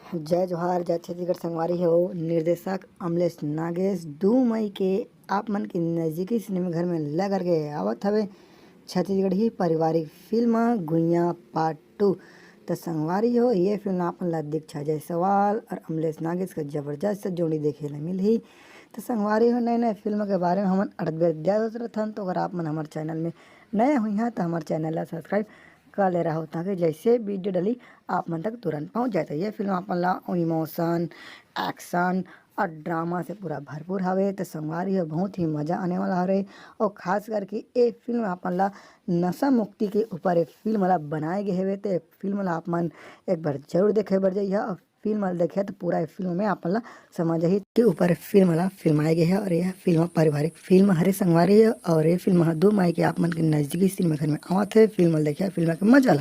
जय जोहार जय छत्तीसगढ़ संगवारी हो। निर्देशक अमलेश नागेश 2 मई के आप मन के नज़दीकी सिनेमा घर में लग करके आवत हवे छत्तीसगढ़ी पारिवारिक फिल्म गुइया पार्ट 2। तो संगवारी हो ये फिल्म आप मन ला दीक्षा जायसवाल और अमलेश नागेश का जबरदस्त जोड़ी देखे ला मिलही। तो संगवारी हो नए नए फिल्म के बारे में हमन अड़त हन। तो अगर आप मन हमारे चैनल में नए हुई हैं तो हमारे चैनल ला सब्सक्राइब कर ले रहा हो ताकि जैसे वीडियो डली आप मन तक तुरंत पहुंच जाए। तो ये फिल्म अपन ला इमोशन एक्शन और ड्रामा से पूरा भरपूर हवे। तो संगवारी हो बहुत ही मज़ा आने वाला हवे और खास करके ये फिल्म अपन ला नशा मुक्ति के ऊपर एक फिल्म ला बनाए गए हवे। तो फिल्म ला आप मन एक बार जरूर देखे बर जाइए और फिल्म ला देखे तो पूरा फिल्म में अपन ला समझ ही के ऊपर फिल्म ला फिल्माए गए है। और यह फिल्म पारिवारिक फिल्म हरे संगवारी है और ये फिल्म 2 मई के आप मन के नज़दीकी सिनेमा घर में आवत है। फिल्म देखे फिल्म के मजा